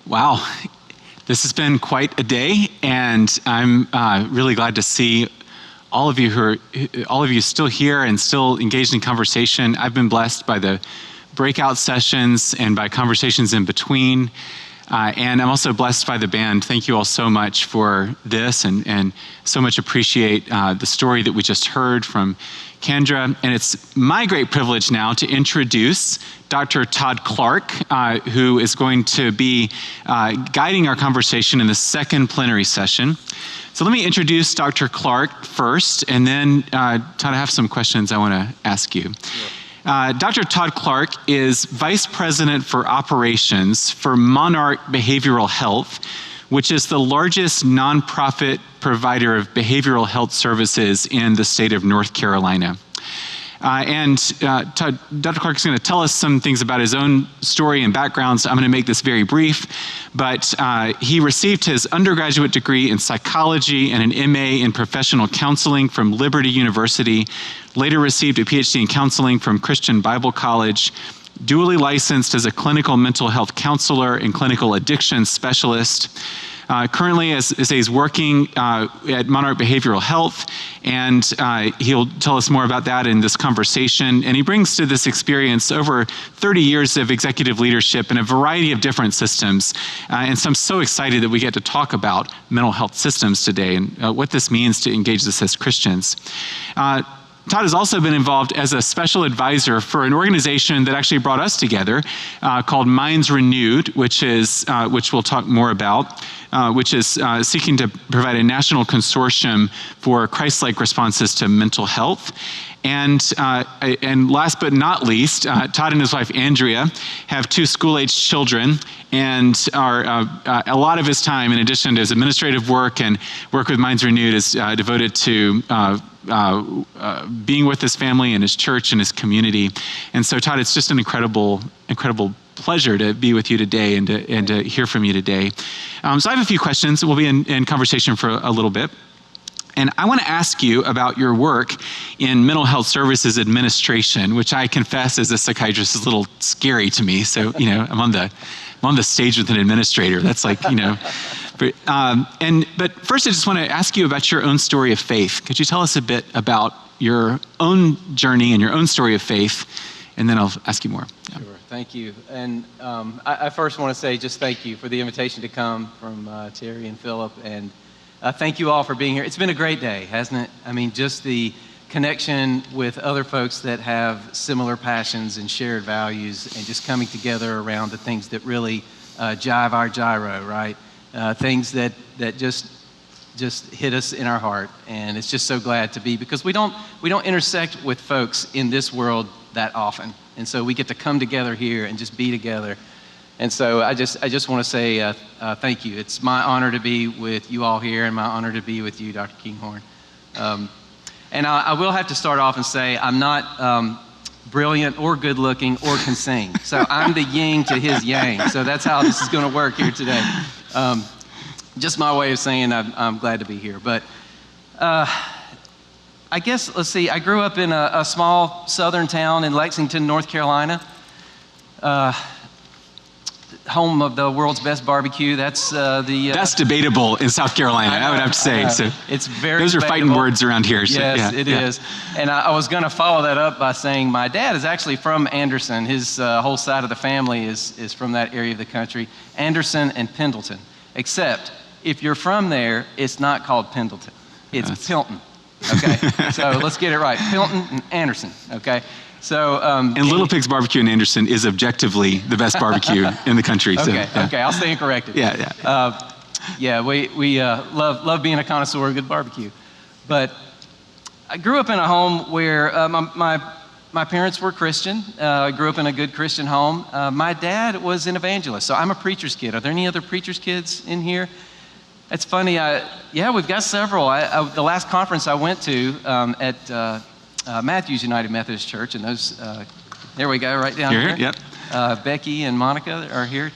Wow, this has been quite a day, and I'm really glad to see all of you still here and still engaged in conversation. I've been blessed by the breakout sessions and by conversations in between, and I'm also blessed by the band. Thank you all so much for this, and so much appreciate the story that we just heard from Kendra. And it's my great privilege now to introduce Dr. Todd Clark, who is going to be guiding our conversation in the second plenary session. So let me introduce Dr. Clark first, and then Todd, I have some questions I want to ask you. Sure. Dr. Todd Clark is Vice President for Operations for Monarch Behavioral Health, which is the largest nonprofit provider of behavioral health services in the state of North Carolina. Dr. Clark is going to tell us some things about his own story and background, so I'm going to make this very brief. But he received his undergraduate degree in psychology and an MA in professional counseling from Liberty University, later received a PhD in counseling from Christian Bible College, dually licensed as a clinical mental health counselor and clinical addiction specialist. Currently, as he's working at Monarch Behavioral Health, and he'll tell us more about that in this conversation. And he brings to this experience over 30 years of executive leadership in a variety of different systems. And so I'm so excited that we get to talk about mental health systems today and what this means to engage this as Christians. Todd has also been involved as a special advisor for an organization that actually brought us together called Minds Renewed, which we'll talk more about, which is seeking to provide a national consortium for Christ-like responses to mental health. And last but not least, Todd and his wife Andrea have 2 school-aged children, and are a lot of his time, in addition to his administrative work and work with Minds Renewed, is devoted to being with his family and his church and his community. And so, Todd, it's just an incredible pleasure to be with you today and to hear from you today. So I have a few questions. We'll be in conversation for a little bit. And I want to ask you about your work in mental health services administration, which I confess as a psychiatrist is a little scary to me. So, I'm on the stage with an administrator. That's like, But first I just want to ask you about your own story of faith. Could you tell us a bit about your own journey and your own story of faith? And then I'll ask you more. Yeah. Sure, thank you. And I first want to say just thank you for the invitation to come from Terry and Philip, and thank you all for being here. It's been a great day, hasn't it? I mean, just the connection with other folks that have similar passions and shared values, and just coming together around the things that really jive our gyro, right? Things that just hit us in our heart, and it's just so glad to be, because we don't intersect with folks in this world that often, and so we get to come together here and just be together. And so I just want to say thank you. It's my honor to be with you all here, and my honor to be with you, Dr. Kinghorn. And I will have to start off and say I'm not brilliant or good looking or can sing. So I'm the yin to his yang. So that's how this is going to work here today. Just my way of saying I'm glad to be here. But I guess, let's see, I grew up in a small southern town in Lexington, North Carolina. Home of the world's best barbecue. That's That's debatable in South Carolina, I would have to say. So it's very those are debatable. fighting words around here. So, yes, yeah, it is. And I was going to follow that up by saying my dad is actually from Anderson. His whole side of the family is from that area of the country, Anderson and Pendleton. Except if you're from there, it's not called Pendleton. It's Pilton. Okay, so let's get it right. Pilton and Anderson. Okay. So, and Little Pig's Barbecue in Anderson is objectively the best barbecue in the country. Okay, so, yeah. Okay, I'll stand corrected. Yeah. We love being a connoisseur of good barbecue. But I grew up in a home where my parents were Christian. I grew up in a good Christian home. My dad was an evangelist, so I'm a preacher's kid. Are there any other preacher's kids in here? It's funny. Yeah, we've got several. The last conference I went to at Matthews United Methodist Church, and those, there we go, right down here. Yep. Becky and Monica are here.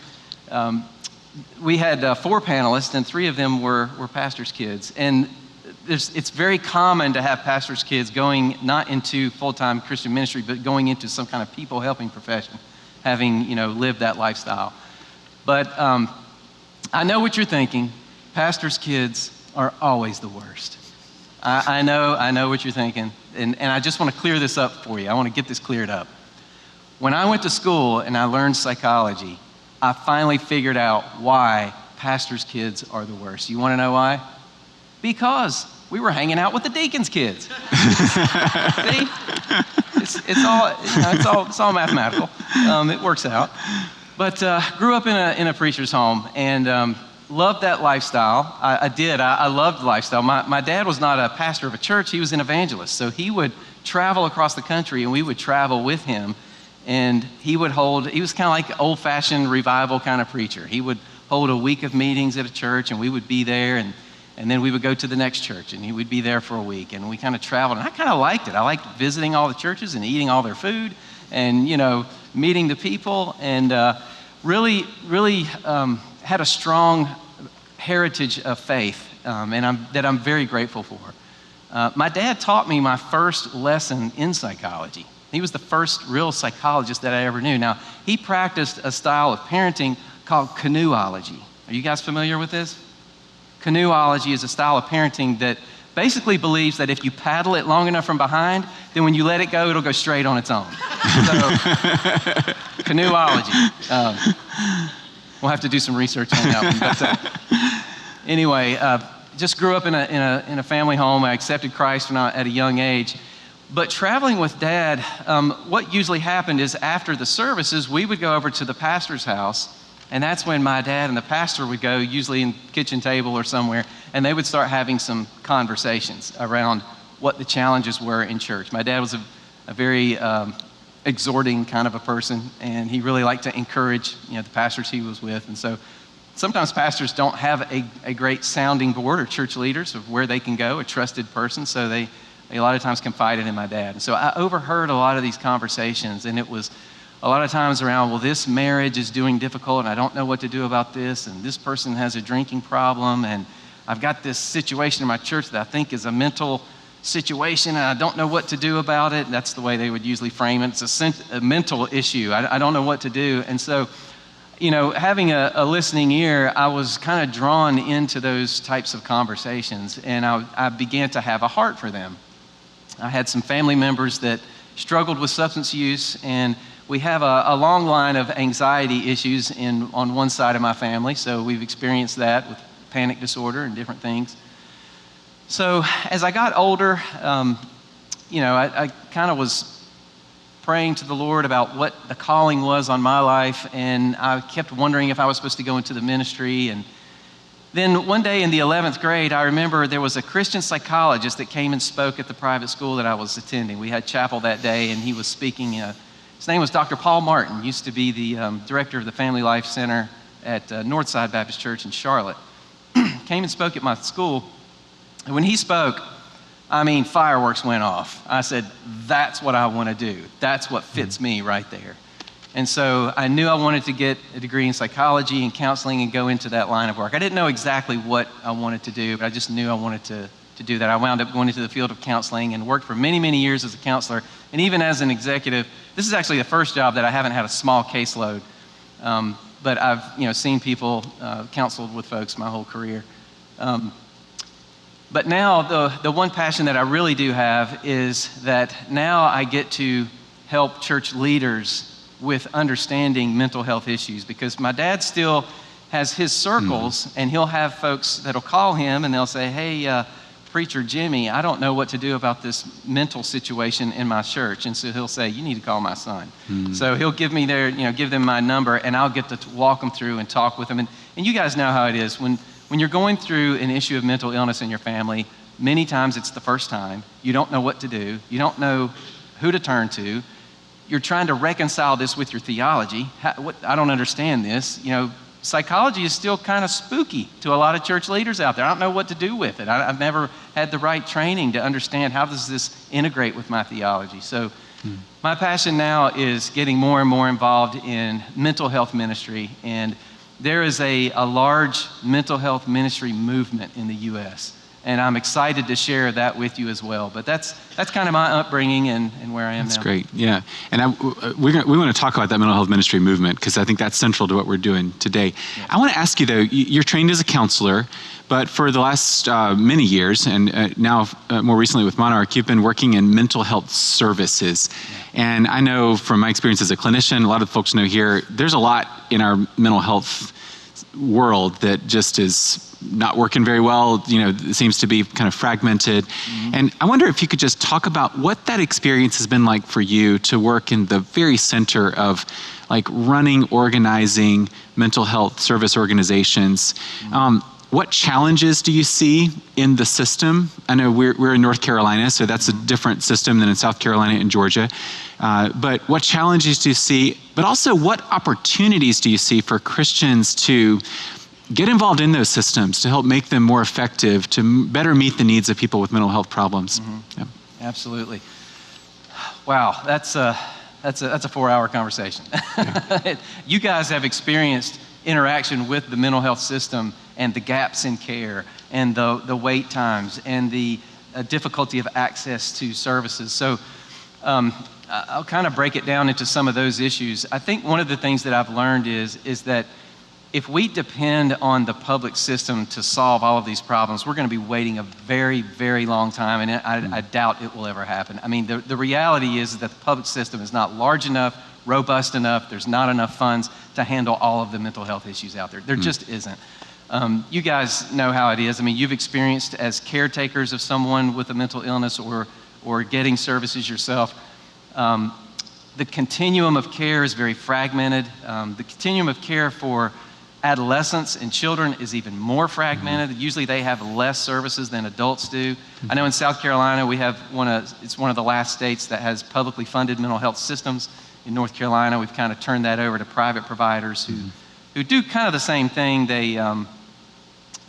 We had 4 panelists, and 3 of them were pastors' kids. And it's very common to have pastors' kids going not into full-time Christian ministry, but going into some kind of people-helping profession, having lived that lifestyle. But I know what you're thinking. Pastors' kids are always the worst. I know what you're thinking. And I just want to clear this up for you. I want to get this cleared up. When I went to school and I learned psychology, I finally figured out why pastors' kids are the worst. You want to know why? Because we were hanging out with the deacons' kids. See? It's all mathematical. It works out. But grew up in a preacher's home and loved that lifestyle. I did. I loved the lifestyle. My dad was not a pastor of a church. He was an evangelist. So he would travel across the country and we would travel with him. And he was kind of like old-fashioned revival kind of preacher. He would hold a week of meetings at a church and we would be there and then we would go to the next church and he would be there for a week. And we kind of traveled and I kind of liked it. I liked visiting all the churches and eating all their food and, meeting the people and really had a strong heritage of faith that I'm very grateful for. My dad taught me my first lesson in psychology. He was the first real psychologist that I ever knew. Now, he practiced a style of parenting called canoeology. Are you guys familiar with this? Canoeology is a style of parenting that basically believes that if you paddle it long enough from behind, then when you let it go, it'll go straight on its own. So, canoeology. We'll have to do some research on that one. But anyway, just grew up in a family home. I accepted Christ at a young age. But traveling with Dad, what usually happened is after the services, we would go over to the pastor's house, and that's when my dad and the pastor would go, usually in the kitchen table or somewhere, and they would start having some conversations around what the challenges were in church. My dad was a very exhorting kind of a person, and he really liked to encourage the pastors he was with. And so sometimes pastors don't have a great sounding board or church leaders of where they can go, a trusted person, so they a lot of times confided in my dad. And so I overheard a lot of these conversations, and it was a lot of times around, well, this marriage is doing difficult, and I don't know what to do about this, and this person has a drinking problem, and I've got this situation in my church that I think is a mental situation, and I don't know what to do about it. That's the way they would usually frame it. It's a mental issue. I don't know what to do. And so, having a listening ear, I was kind of drawn into those types of conversations, and I began to have a heart for them. I had some family members that struggled with substance use, and we have a long line of anxiety issues on one side of my family, so we've experienced that with panic disorder and different things. So as I got older, I kind of was praying to the Lord about what the calling was on my life, and I kept wondering if I was supposed to go into the ministry. And then one day in the 11th grade, I remember there was a Christian psychologist that came and spoke at the private school that I was attending. We had chapel that day, and he was speaking. His name was Dr. Paul Martin, used to be the director of the Family Life Center at Northside Baptist Church in Charlotte. Came and spoke at my school, and when he spoke, fireworks went off. I said, that's what I want to do. That's what fits me right there. And so I knew I wanted to get a degree in psychology and counseling and go into that line of work. I didn't know exactly what I wanted to do, but I just knew I wanted to do that. I wound up going into the field of counseling and worked for many, many years as a counselor. And even as an executive, this is actually the first job that I haven't had a small caseload. But I've seen people counseled with folks my whole career. But now the one passion that I really do have is that now I get to help church leaders with understanding mental health issues, because my dad still has his circles, and he'll have folks that'll call him and they'll say, hey, Preacher Jimmy, I don't know what to do about this mental situation in my church. And so he'll say, you need to call my son. So he'll give me give them my number, and I'll get to walk them through and talk with them. And you guys know how it is. When you're going through an issue of mental illness in your family, many times it's the first time. You don't know what to do. You don't know who to turn to. You're trying to reconcile this with your theology. I don't understand this. Psychology is still kind of spooky to a lot of church leaders out there. I don't know what to do with it. I've never had the right training to understand how does this integrate with my theology. So my passion now is getting more and more involved in mental health ministry. And there is a large mental health ministry movement in the U.S. And I'm excited to share that with you as well. But that's kind of my upbringing and where I am now. That's great, yeah. And we want to talk about that mental health ministry movement because I think that's central to what we're doing today. Yeah. I want to ask you though, you're trained as a counselor, but for the last many years, and now more recently with Monarch, you've been working in mental health services. Yeah. And I know from my experience as a clinician, a lot of folks know here, there's a lot in our mental health world that just is not working very well, it seems to be kind of fragmented. Mm-hmm. And I wonder if you could just talk about what that experience has been like for you to work in the very center of like running, organizing mental health service organizations. Mm-hmm. What challenges do you see in the system? I know we're in North Carolina, so that's a different system than in South Carolina and Georgia. But what challenges do you see? But also, what opportunities do you see for Christians to get involved in those systems to help make them more effective, to better meet the needs of people with mental health problems? Mm-hmm. Yeah. Absolutely. Wow, that's a 4-hour conversation. Yeah. You guys have experienced interaction with the mental health system and the gaps in care and the wait times and the difficulty of access to services. So I'll kind of break it down into some of those issues. I think one of the things that I've learned is that if we depend on the public system to solve all of these problems, we're going to be waiting a very, very long time, and I doubt it will ever happen. I mean, the reality is that the public system is not large enough, robust enough, there's not enough funds to handle all of the mental health issues out there. There just isn't. You guys know how it is. I mean, you've experienced as caretakers of someone with a mental illness or getting services yourself. The continuum of care is very fragmented. The continuum of care for adolescents and children is even more fragmented. Usually they have less services than adults do. I know in South Carolina we have it's one of the last states that has publicly funded mental health systems. In North Carolina we've kind of turned that over to private providers who do kind of the same thing. They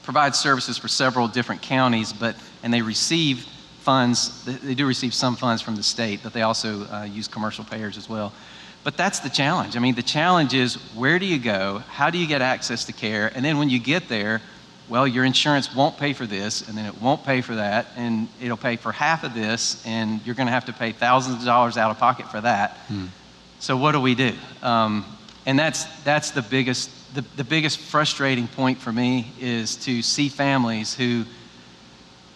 provide services for several different counties, and they receive funds. They do receive some funds from the state, but they also use commercial payers as well. But that's the challenge. I mean, the challenge is, where do you go? How do you get access to care? And then when you get there, well, your insurance won't pay for this, and then it won't pay for that, and it'll pay for half of this, and you're going to have to pay thousands of dollars out of pocket for that. So what do we do? And that's the biggest frustrating point for me, is to see families who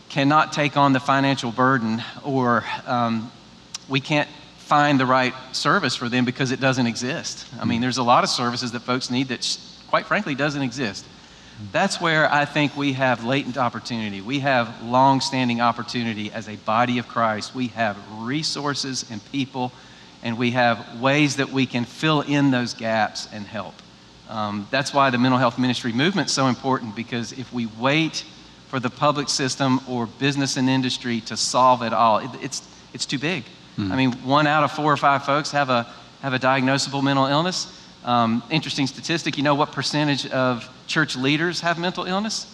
cannot take on the financial burden, or we can't find the right service for them because it doesn't exist. I mean, there's a lot of services that folks need that, quite frankly, doesn't exist. That's where I think we have latent opportunity. We have long-standing opportunity as a body of Christ. We have resources and people, and we have ways that we can fill in those gaps and help. That's why the mental health ministry movement is so important, because if we wait for the public system or business and industry to solve it all, it's too big. I mean, 1 out of 4 or 5 folks have a diagnosable mental illness. Interesting statistic, you know what percentage of church leaders have mental illness?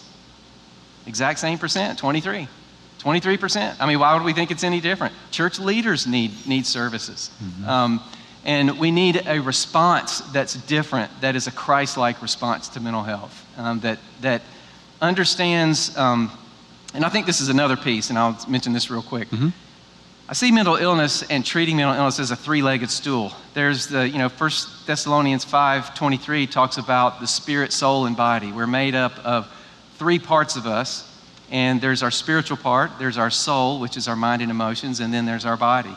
Exact same percent, 23%. I mean, why would we think it's any different? Church leaders need services. And we need a response that's different, that is a Christ-like response to mental health, that understands, and I think this is another piece, and I'll mention this real quick. I see mental illness and treating mental illness as a 3-legged stool. There's 1 Thessalonians 5:23 talks about the spirit, soul, and body. We're made up of 3 parts of us, and there's our spiritual part, there's our soul, which is our mind and emotions, and then there's our body.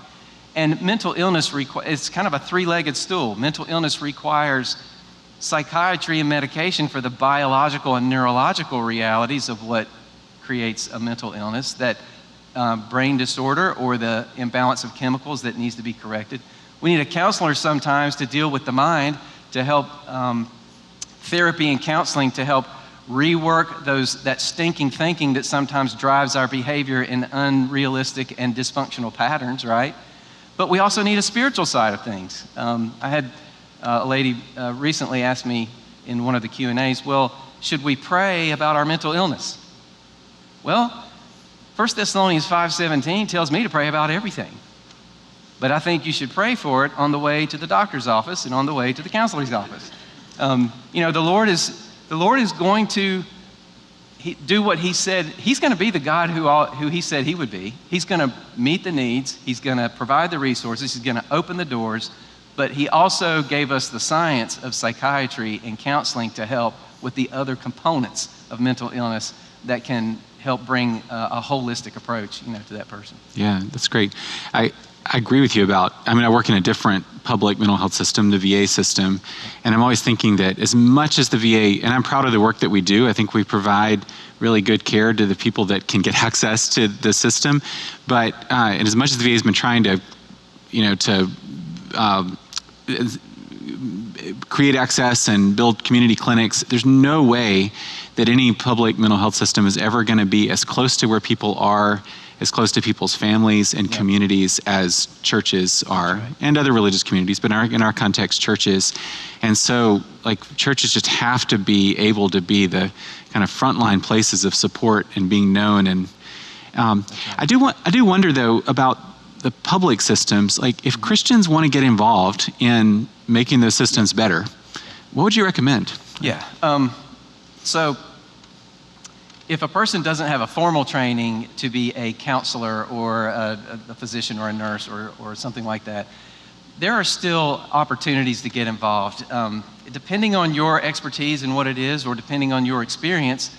And mental illness, it's kind of a 3-legged stool. Mental illness requires psychiatry and medication for the biological and neurological realities of what creates a mental illness, that brain disorder or the imbalance of chemicals that needs to be corrected. We need a counselor sometimes to deal with the mind, to help therapy and counseling to help rework that stinking thinking that sometimes drives our behavior in unrealistic and dysfunctional patterns, right? But we also need a spiritual side of things. I had a lady recently ask me in one of the Q&As, well, should we pray about our mental illness? Well, 1 Thessalonians 5:17 tells me to pray about everything. But I think you should pray for it on the way to the doctor's office and on the way to the counselor's office. The Lord is going to do what he said. He's going to be the God who he said he would be. He's going to meet the needs. He's going to provide the resources. He's going to open the doors. But he also gave us the science of psychiatry and counseling to help with the other components of mental illness that can help bring a holistic approach, to that person. Yeah, that's great. I agree with you I work in a different public mental health system, the VA system, and I'm always thinking that as much as the VA, and I'm proud of the work that we do, I think we provide really good care to the people that can get access to the system, but and as much as the VA has been trying to, create access and build community clinics, there's no way that any public mental health system is ever going to be as close to where people are, as close to people's families and communities as churches are, and other religious communities, but in our context, churches. And so, churches just have to be able to be the kind of frontline places of support and being known. And I do wonder, though, about the public systems. If Christians want to get involved in making those systems better, what would you recommend? Yeah. So if a person doesn't have a formal training to be a counselor or a physician or a nurse or something like that, there are still opportunities to get involved. Depending on your expertise and what it is, or depending on your experience,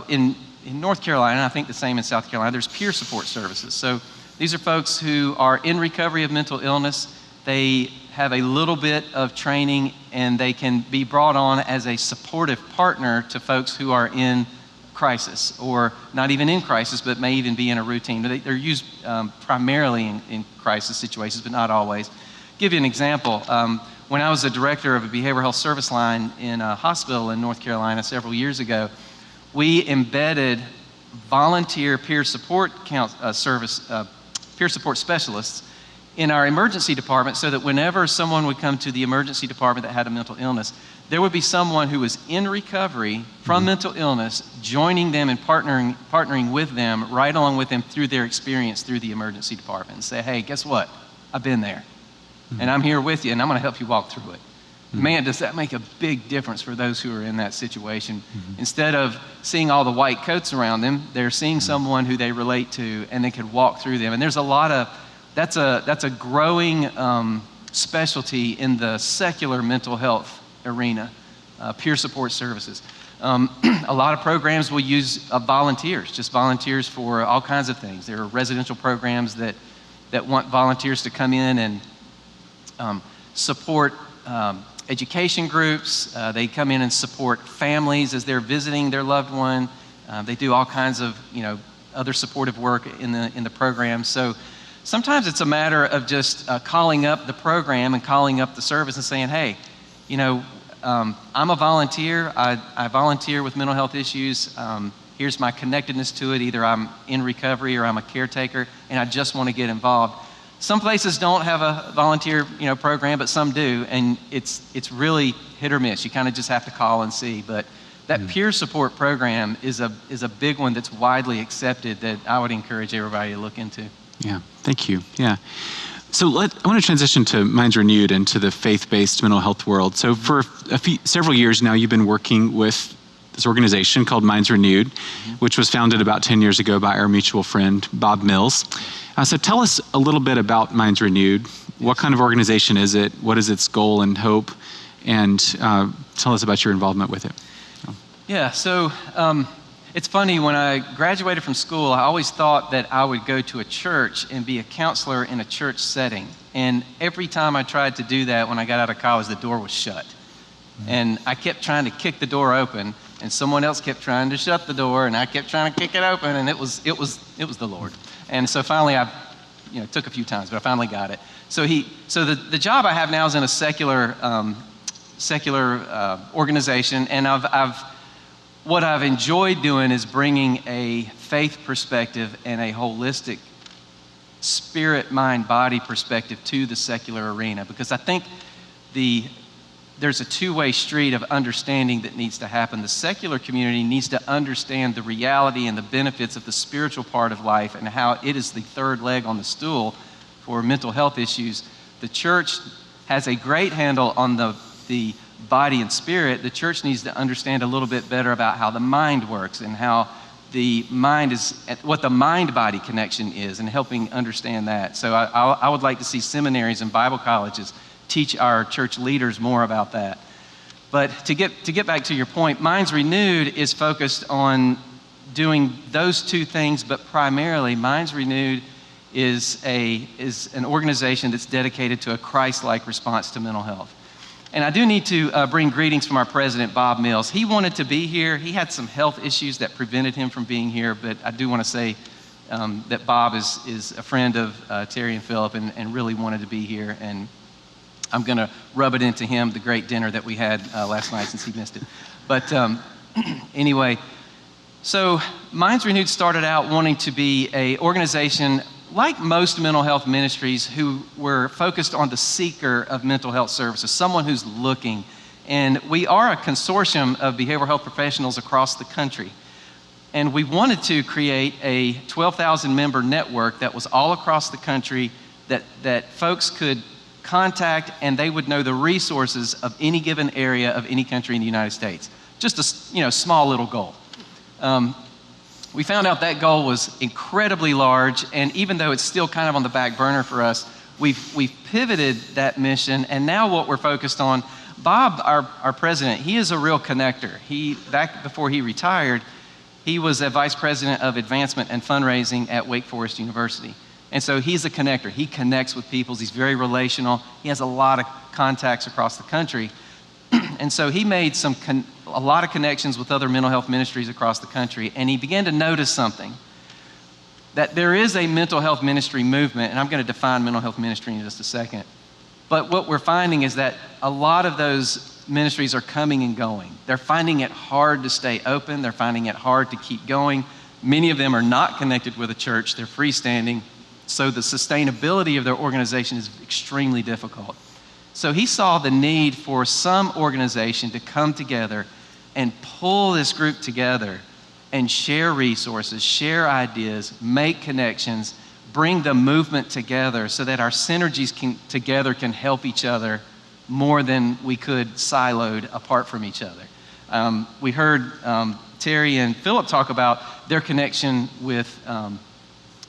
in North Carolina, I think the same in South Carolina, there's peer support services. So these are folks who are in recovery of mental illness. They have a little bit of training, and they can be brought on as a supportive partner to folks who are in crisis, or not even in crisis, but may even be in a routine. They're used primarily in crisis situations, but not always. Give you an example. When I was a director of a behavioral health service line in a hospital in North Carolina several years ago, we embedded volunteer peer support peer support specialists in our emergency department, so that whenever someone would come to the emergency department that had a mental illness, there would be someone who was in recovery from mental illness, joining them and partnering with them, right along with them through their experience through the emergency department, and say, hey, guess what? I've been there, and I'm here with you, and I'm going to help you walk through it. Man, does that make a big difference for those who are in that situation. Instead of seeing all the white coats around them, they're seeing someone who they relate to, and they could walk through them. And there's a lot of, that's a growing specialty in the secular mental health arena, peer support services. A lot of programs will use volunteers, just volunteers for all kinds of things. There are residential programs that want volunteers to come in and support education groups. They come in and support families as they're visiting their loved one. They do all kinds of other supportive work in the program. So sometimes it's a matter of just calling up the program and calling up the service and saying, hey, I'm a volunteer. I volunteer with mental health issues. Here's my connectedness to it. Either I'm in recovery or I'm a caretaker, and I just want to get involved. Some places don't have a volunteer, program, but some do, and it's really hit or miss. You kind of just have to call and see. But that peer support program is a big one that's widely accepted, that I would encourage everybody to look into. Yeah, thank you. Yeah. So I want to transition to Minds Renewed and to the faith-based mental health world. So for several years now, you've been working with this organization called Minds Renewed, which was founded about 10 years ago by our mutual friend, Bob Mills. So tell us a little bit about Minds Renewed. What kind of organization is it? What is its goal and hope? And tell us about your involvement with it. Yeah, so it's funny, when I graduated from school, I always thought that I would go to a church and be a counselor in a church setting. And every time I tried to do that when I got out of college, the door was shut. And I kept trying to kick the door open, and someone else kept trying to shut the door, and I kept trying to kick it open, and it was the Lord. And so finally it took a few times, but I finally got it. So the job I have now is in a secular organization, and what I've enjoyed doing is bringing a faith perspective and a holistic spirit, mind, body perspective to the secular arena, because I think there's a two-way street of understanding that needs to happen. The secular community needs to understand the reality and the benefits of the spiritual part of life and how it is the third leg on the stool for mental health issues. The church has a great handle on the body and spirit, the church needs to understand a little bit better about how the mind works and how the mind is, what the mind-body connection is, and helping understand that. So I would like to see seminaries and Bible colleges teach our church leaders more about that. But to get back to your point, Minds Renewed is focused on doing those two things, but primarily Minds Renewed is an organization that's dedicated to a Christ-like response to mental health. And I do need to bring greetings from our president, Bob Mills. He wanted to be here. He had some health issues that prevented him from being here, but I do want to say that Bob is a friend of Terry and Philip and really wanted to be here. And I'm going to rub it into him, the great dinner that we had last night, since he missed it. But anyway, so Minds Renewed started out wanting to be an organization like most mental health ministries who were focused on the seeker of mental health services, someone who's looking. And we are a consortium of behavioral health professionals across the country. And we wanted to create a 12,000 member network that was all across the country that folks could contact, and they would know the resources of any given area of any country in the United States. Just a small little goal. We found out that goal was incredibly large, and even though it's still kind of on the back burner for us, we've pivoted that mission, and now what we're focused on, Bob, our president, he is a real connector. Back before he retired, he was a vice president of advancement and fundraising at Wake Forest University. And so he's a connector. He connects with people. He's very relational. He has a lot of contacts across the country. And so he made a lot of connections with other mental health ministries across the country, and he began to notice something, that there is a mental health ministry movement, and I'm going to define mental health ministry in just a second. But what we're finding is that a lot of those ministries are coming and going. They're finding it hard to stay open. They're finding it hard to keep going. Many of them are not connected with a church. They're freestanding. So the sustainability of their organization is extremely difficult. So he saw the need for some organization to come together and pull this group together and share resources, share ideas, make connections, bring the movement together so that our synergies together can help each other more than we could siloed apart from each other. We heard Terry and Philip talk about their connection with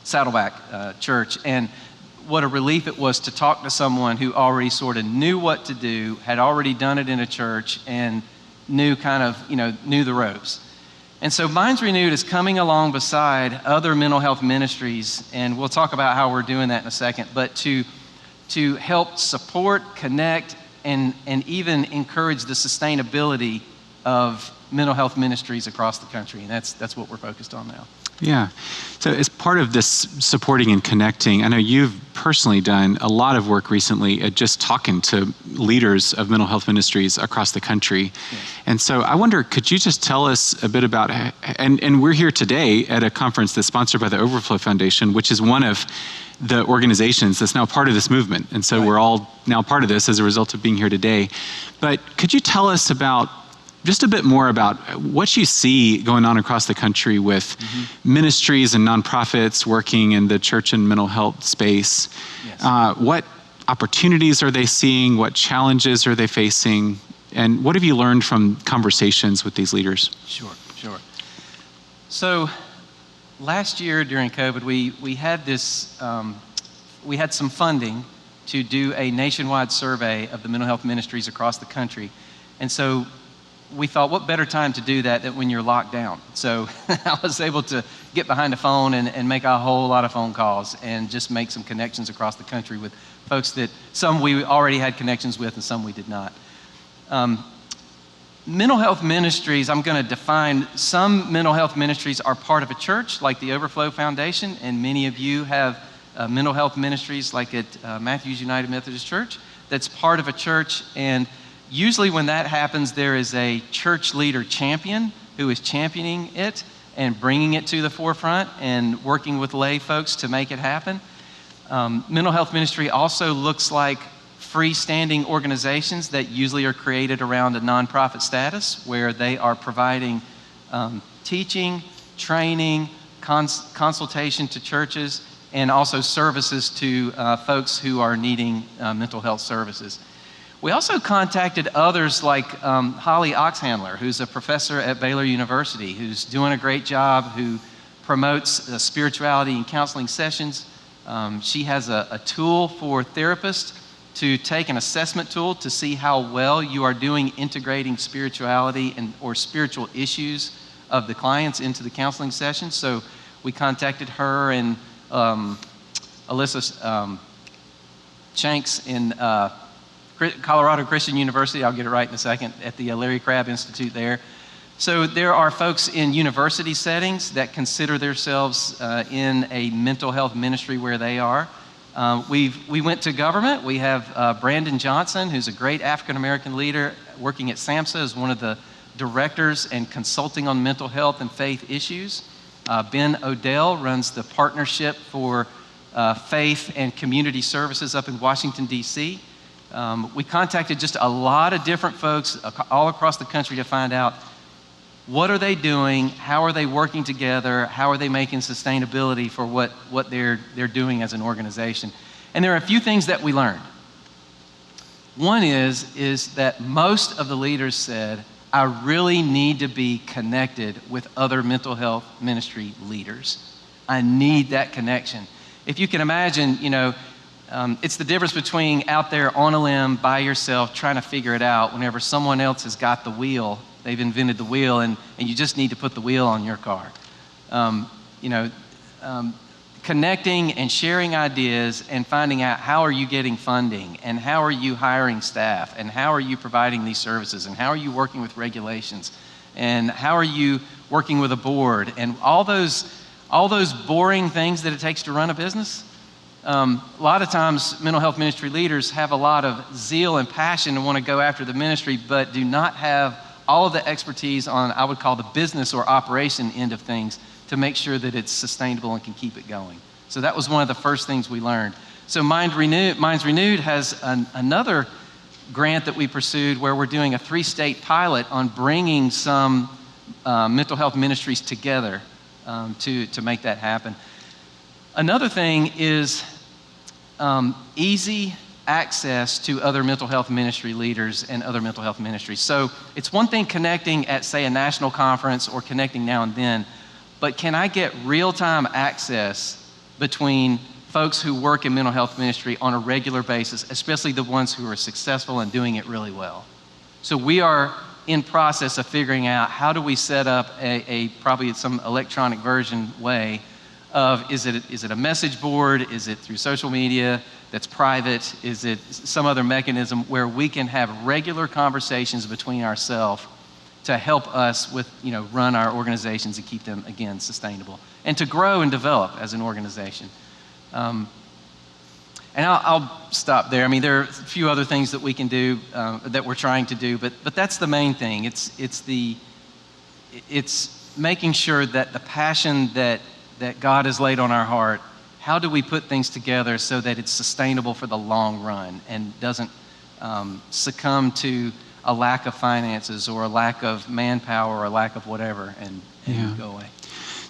Saddleback Church, and what a relief it was to talk to someone who already sort of knew what to do, had already done it in a church, and knew the ropes. And so Minds Renewed is coming along beside other mental health ministries, and we'll talk about how we're doing that in a second, but to help support, connect, and even encourage the sustainability of mental health ministries across the country. And that's what we're focused on now. Yeah. So as part of this supporting and connecting, I know you've personally done a lot of work recently at just talking to leaders of mental health ministries across the country. Yes. And so I wonder, could you just tell us a bit about, and we're here today at a conference that's sponsored by the Overflow Foundation, which is one of the organizations that's now part of this movement. And so We're all now part of this as a result of being here today. But could you tell us about just a bit more about what you see going on across the country with ministries and nonprofits working in the church and mental health space? Yes. What opportunities are they seeing? What challenges are they facing? And what have you learned from conversations with these leaders? Sure. So last year during COVID, we had we had some funding to do a nationwide survey of the mental health ministries across the country. And so we thought, what better time to do that than when you're locked down? So I was able to get behind the phone and make a whole lot of phone calls and just make some connections across the country with folks that some we already had connections with and some we did not. Mental health ministries, I'm going to define, some mental health ministries are part of a church like the Overflow Foundation, and many of you have mental health ministries like at Matthews United Methodist Church that's part of a church. And usually when that happens, there is a church leader champion who is championing it and bringing it to the forefront and working with lay folks to make it happen. Mental health ministry also looks like freestanding organizations that usually are created around a nonprofit status where they are providing teaching, training, consultation to churches, and also services to folks who are needing mental health services. We also contacted others like Holly Oxhandler, who's a professor at Baylor University, who's doing a great job, who promotes spirituality and counseling sessions. She has a tool for therapists to take an assessment tool to see how well you are doing integrating spirituality or spiritual issues of the clients into the counseling session. So we contacted her and Alyssa Shanks in Colorado Christian University, I'll get it right in a second, at the Larry Crabb Institute there. So there are folks in university settings that consider themselves in a mental health ministry where they are. We went to government. We have Brandon Johnson, who's a great African-American leader working at SAMHSA as one of the directors and consulting on mental health and faith issues. Ben Odell runs the Partnership for Faith and Community Services up in Washington, D.C. We contacted just a lot of different folks all across the country to find out what are they doing, how are they working together, how are they making sustainability for what they're doing as an organization. And there are a few things that we learned. One is that most of the leaders said, I really need to be connected with other mental health ministry leaders. I need that connection. If you can imagine, it's the difference between out there on a limb by yourself trying to figure it out whenever someone else has got the wheel. They've invented the wheel, and you just need to put the wheel on your car. Connecting and sharing ideas and finding out how are you getting funding, and how are you hiring staff, and how are you providing these services, and how are you working with regulations, and how are you working with a board, and all those boring things that it takes to run a business. A lot of times mental health ministry leaders have a lot of zeal and passion and want to go after the ministry, but do not have all of the expertise on, I would call, the business or operation end of things to make sure that it's sustainable and can keep it going. So that was one of the first things we learned. So Minds Renewed has another grant that we pursued where we're doing a 3-state pilot on bringing some mental health ministries together to make that happen. Another thing is easy access to other mental health ministry leaders and other mental health ministries. So it's one thing connecting at, say, a national conference or connecting now and then, but can I get real-time access between folks who work in mental health ministry on a regular basis, especially the ones who are successful and doing it really well? So we are in process of figuring out how do we set up a probably some electronic version way of, is it a message board? Is it through social media that's private? Is it some other mechanism where we can have regular conversations between ourselves to help us with, run our organizations and keep them, again, sustainable and to grow and develop as an organization. And I'll stop there. I mean, there are a few other things that we can do that we're trying to do, but that's the main thing. It's making sure that the passion that God has laid on our heart, how do we put things together so that it's sustainable for the long run and doesn't succumb to a lack of finances or a lack of manpower or a lack of whatever and go away.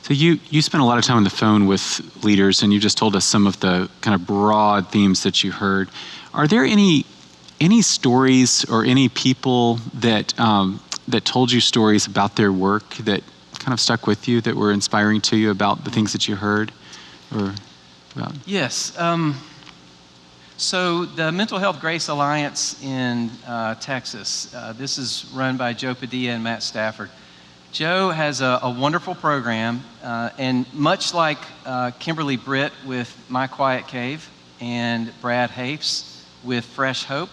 So you spent a lot of time on the phone with leaders, and you just told us some of the kind of broad themes that you heard. Are there any stories or any people that that told you stories about their work that kind of stuck with you, that were inspiring to you about the things that you heard? Or about? Yes. So the Mental Health Grace Alliance in Texas, this is run by Joe Padilla and Matt Stafford. Joe has a wonderful program, and much like Kimberly Britt with My Quiet Cave and Brad Hafes with Fresh Hope,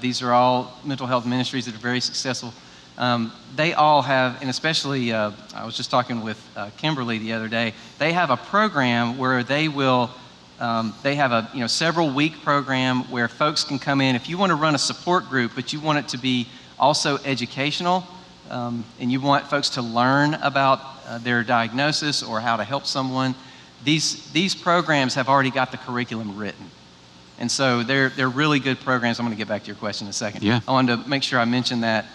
these are all mental health ministries that are very successful. They all have, and especially I was just talking with Kimberly the other day, they have a program where they will, they have a several week program where folks can come in. If you want to run a support group, but you want it to be also educational, and you want folks to learn about their diagnosis or how to help someone, these programs have already got the curriculum written. And so they're really good programs. I'm going to get back to your question in a second. Yeah. I wanted to make sure I mentioned that.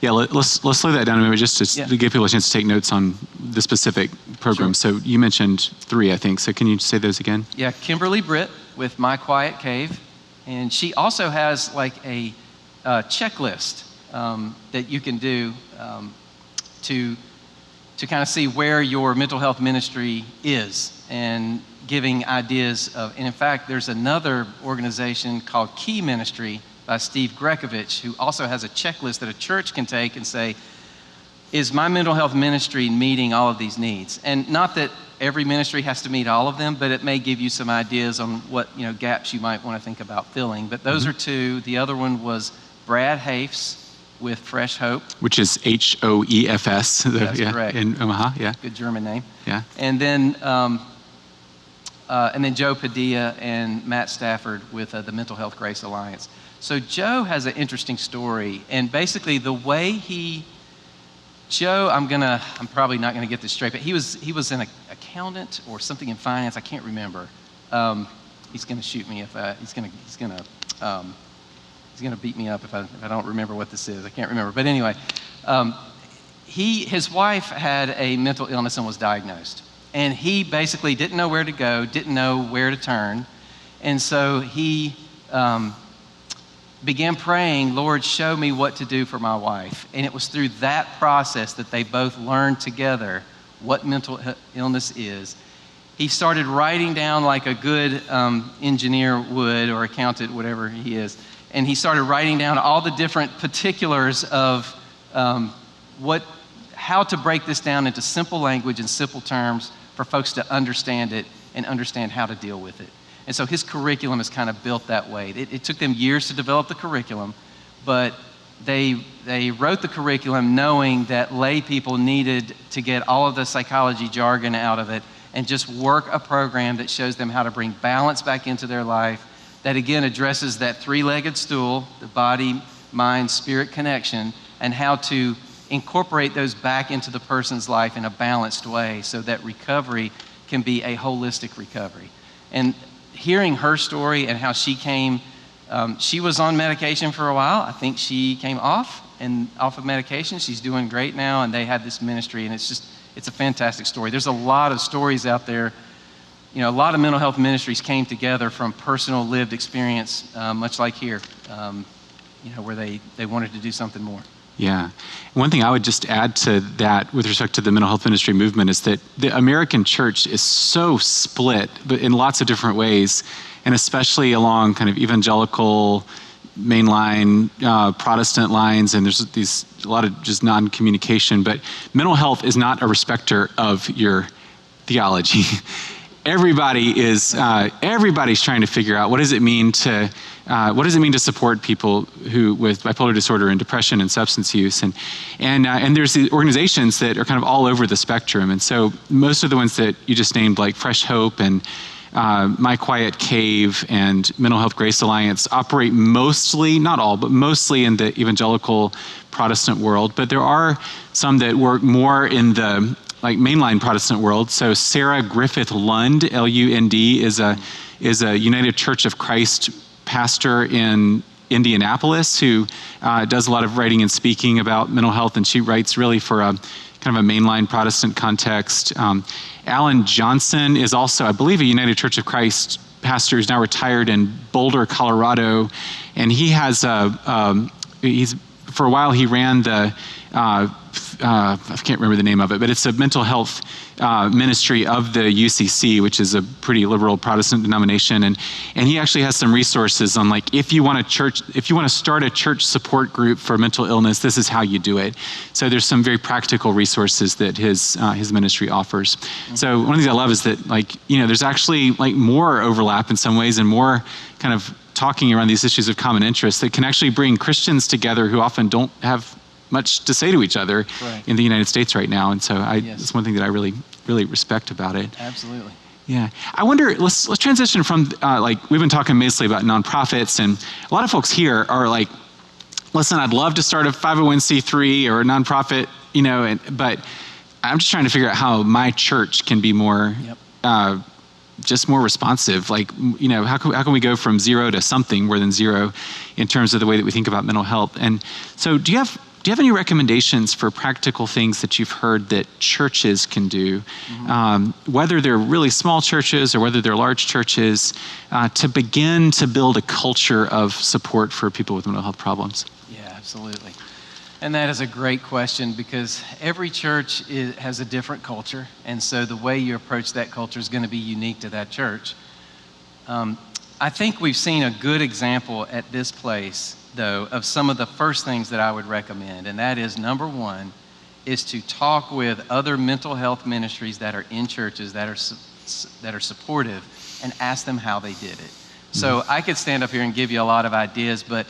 Let's slow that down a minute just to give people a chance to take notes on the specific program. Sure. So you mentioned 3, I think. So can you say those again? Yeah, Kimberly Britt with My Quiet Cave. And she also has like a checklist that you can do to kind of see where your mental health ministry is, and giving ideas of, and in fact, there's another organization called Key Ministry by Steve Grekovich, who also has a checklist that a church can take and say, is my mental health ministry meeting all of these needs? And not that every ministry has to meet all of them, but it may give you some ideas on what gaps you might want to think about filling. But those are two. The other one was Brad Hafes with Fresh Hope, which is HOEFS. That's correct. In Omaha, yeah. Good German name. Yeah. And then Joe Padilla and Matt Stafford with the Mental Health Grace Alliance. So Joe has an interesting story, and basically the way Joe, I'm probably not gonna get this straight, but he was an accountant or something in finance. I can't remember. He's gonna shoot me if he's gonna beat me up if I don't remember what this is. I can't remember. But anyway, his wife had a mental illness and was diagnosed, and he basically didn't know where to go, didn't know where to turn, and so he began praying, Lord, show me what to do for my wife. And it was through that process that they both learned together what mental illness is. He started writing down like a good engineer would, or accountant, whatever he is. And he started writing down all the different particulars of how to break this down into simple language and simple terms for folks to understand it and understand how to deal with it. And so his curriculum is kind of built that way. It took them years to develop the curriculum, but they wrote the curriculum knowing that lay people needed to get all of the psychology jargon out of it and just work a program that shows them how to bring balance back into their life, that again addresses that three-legged stool, the body, mind, spirit connection, and how to incorporate those back into the person's life in a balanced way so that recovery can be a holistic recovery. And hearing her story and how she came, she was on medication for a while. I think she came off of medication. She's doing great now, and they had this ministry, and it's a fantastic story. There's a lot of stories out there. A lot of mental health ministries came together from personal lived experience, much like here, where they wanted to do something more. Yeah. One thing I would just add to that with respect to the mental health ministry movement is that the American church is so split in lots of different ways, and especially along kind of evangelical, mainline, Protestant lines, and there's a lot of just non-communication, but mental health is not a respecter of your theology. Everybody's trying to figure out what does it mean to support people who with bipolar disorder and depression and substance use, and there's the organizations that are kind of all over the spectrum, and so most of the ones that you just named, like Fresh Hope and My Quiet Cave and Mental Health Grace Alliance, operate mostly, not all, but mostly in the evangelical Protestant world, but there are some that work more in the mainline Protestant world. So Sarah Griffith Lund, L-U-N-D, is a United Church of Christ pastor in Indianapolis who does a lot of writing and speaking about mental health, and she writes really for a kind of a mainline Protestant context. Alan Johnson is also, I believe, a United Church of Christ pastor who's now retired in Boulder, Colorado, and he has for a while he ran the I can't remember the name of it, but it's a mental health ministry of the UCC, which is a pretty liberal Protestant denomination, and he actually has some resources on if you want to start a church support group for mental illness, this is how you do it. So there's some very practical resources that his ministry offers. Mm-hmm. So one of the things I love is that there's actually more overlap in some ways and more kind of talking around these issues of common interest that can actually bring Christians together who often don't have much to say to each other in the United States right now. And so that's one thing that I really, really respect about it. Absolutely. Yeah. I wonder, let's transition from, we've been talking mostly about nonprofits, and a lot of folks here are listen, I'd love to start a 501c3 or a nonprofit, but I'm just trying to figure out how my church can be more, just more responsive. How can we go from zero to something more than zero in terms of the way that we think about mental health? And so do you have do you have any recommendations for practical things that you've heard that churches can do, whether they're really small churches or whether they're large churches, to begin to build a culture of support for people with mental health problems? Yeah, absolutely. And that is a great question, because every church has a different culture, and so the way you approach that culture is going to be unique to that church. I think we've seen a good example at this place, though, of some of the first things that I would recommend, and that is, number one, is to talk with other mental health ministries that are in churches that are supportive, and ask them how they did it. So I could stand up here and give you a lot of ideas, but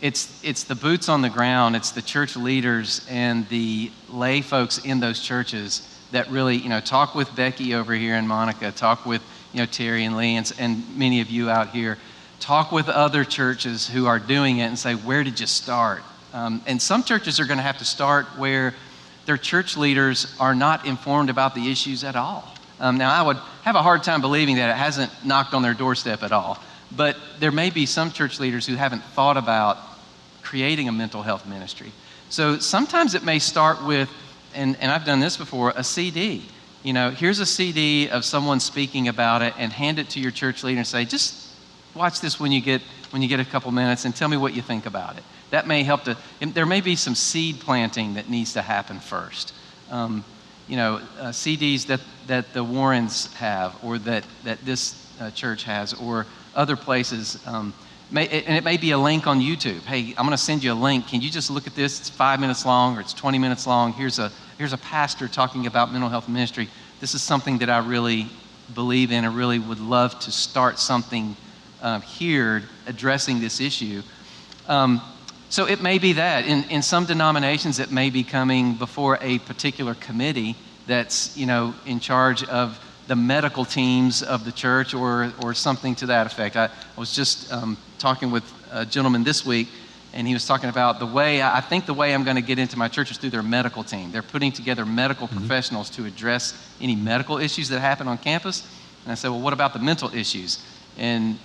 it's the boots on the ground, it's the church leaders and the lay folks in those churches that really, talk with Becky over here and Monica, talk with, Terry and Lee and many of you out here, talk with other churches who are doing it and say, where did you start? And some churches are going to have to start where their church leaders are not informed about the issues at all. Now, I would have a hard time believing that it hasn't knocked on their doorstep at all. But there may be some church leaders who haven't thought about creating a mental health ministry. So sometimes it may start with, and I've done this before, a CD. Here's a CD of someone speaking about it, and hand it to your church leader and say, just watch this when you get a couple minutes and tell me what you think about it. That may help there may be some seed planting that needs to happen first. CDs that the Warrens have, or that this church has, or other places. And it may be a link on YouTube. Hey, I'm going to send you a link. Can you just look at this? It's 5 minutes long, or it's 20 minutes long. Here's a pastor talking about mental health ministry. This is something that I really believe in. I really would love to start something here addressing this issue. So it may be that. In some denominations, it may be coming before a particular committee that's, in charge of the medical teams of the church, or something to that effect. I was just talking with a gentleman this week, and he was talking about the way I'm going to get into my church is through their medical team. They're putting together medical professionals to address any medical issues that happen on campus. And I said, well, what about the mental issues? And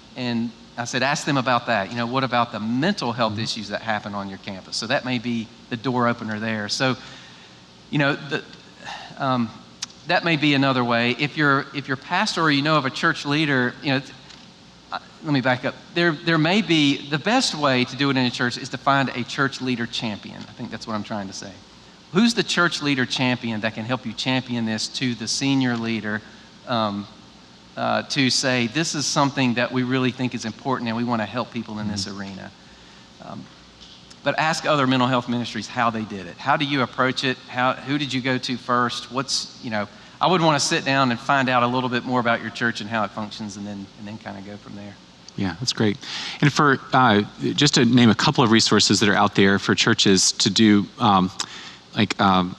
I said, ask them about that. What about the mental health issues that happen on your campus? So that may be the door opener there. So, that may be another way. If you're pastor, or of a church leader, let me back up. There may be, the best way to do it in a church is to find a church leader champion. I think that's what I'm trying to say. Who's the church leader champion that can help you champion this to the senior leader, to say, this is something that we really think is important and we want to help people in this arena. But ask other mental health ministries how they did it. How do you approach it? Who did you go to first? I would want to sit down and find out a little bit more about your church and how it functions, and then kind of go from there. Yeah, that's great. And for just to name a couple of resources that are out there for churches to do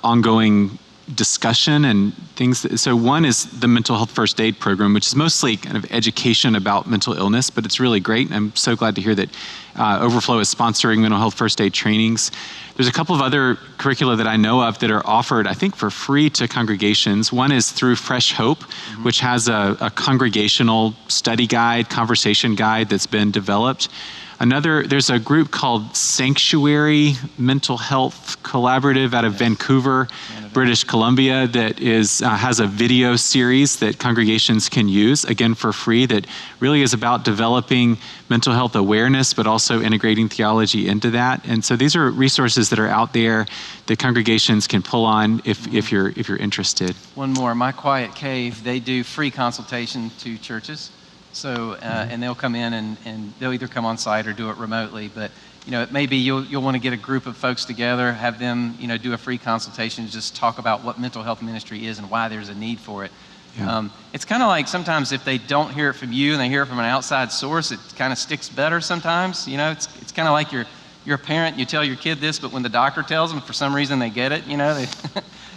ongoing discussion and things. So one is the Mental Health First Aid Program, which is mostly kind of education about mental illness, but it's really great. I'm so glad to hear that Overflow is sponsoring mental health first aid trainings. There's a couple of other curricula that I know of that are offered, I think, for free to congregations. One is through Fresh Hope, which has a congregational study guide, conversation guide that's been developed. There's a group called Sanctuary Mental Health Collaborative out of Vancouver, British Columbia, that has a video series that congregations can use, again for free, that really is about developing mental health awareness, but also integrating theology into that. And so these are resources that are out there that congregations can pull on if you're interested. One more, My Quiet Cave, they do free consultation to churches. So, and they'll come in and they'll either come on site or do it remotely. But, it may be you'll want to get a group of folks together, have them, do a free consultation, just talk about what mental health ministry is and why there's a need for it. Yeah. It's kind of like sometimes if they don't hear it from you and they hear it from an outside source, it kind of sticks better sometimes. It's kind of like you're a parent, you tell your kid this, but when the doctor tells them, for some reason they get it,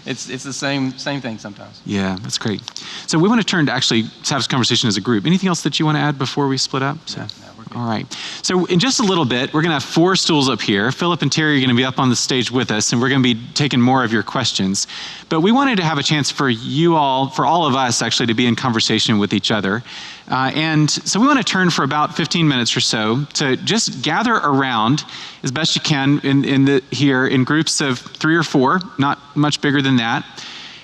It's the same thing sometimes. Yeah, that's great. So we want to turn to actually have this conversation as a group. Anything else that you want to add before we split up? No, we're All right. So in just a little bit, we're going to have 4 stools up here. Philip and Terry are going to be up on the stage with us, and we're going to be taking more of your questions. But we wanted to have a chance for you all, for all of us actually, to be in conversation with each other. And so we want to turn for about 15 minutes or so to just gather around as best you can here in groups of 3 or 4, not much bigger than that.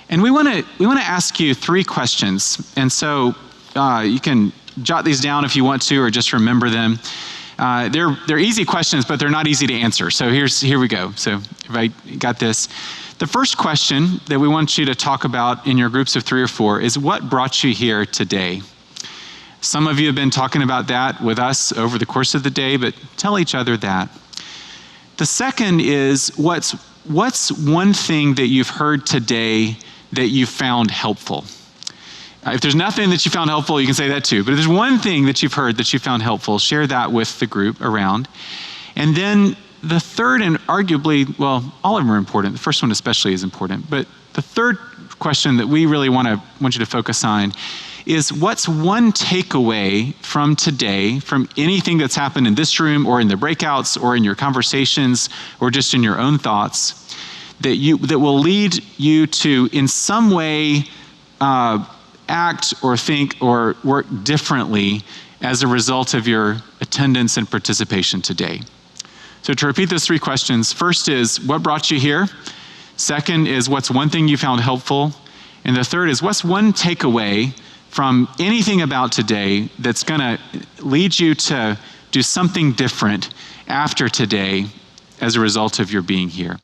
And we want to ask you 3 questions. And so you can jot these down if you want to, or just remember them. They're easy questions, but they're not easy to answer. So here we go. So everybody got this. The first question that we want you to talk about in your groups of 3 or 4 is, what brought you here today? Some of you have been talking about that with us over the course of the day, but tell each other that. The second is, what's one thing that you've heard today that you found helpful? If there's nothing that you found helpful, you can say that too. But if there's one thing that you've heard that you found helpful, share that with the group around. And then the third, and arguably, well, all of them are important. The first one especially is important. But the third question that we really want you to focus on is, what's one takeaway from today, from anything that's happened in this room or in the breakouts or in your conversations or just in your own thoughts, that will lead you to in some way act or think or work differently as a result of your attendance and participation today. So to repeat those 3 questions, first is, what brought you here? Second is, what's one thing you found helpful? And the third is, what's one takeaway from anything about today that's going to lead you to do something different after today as a result of your being here?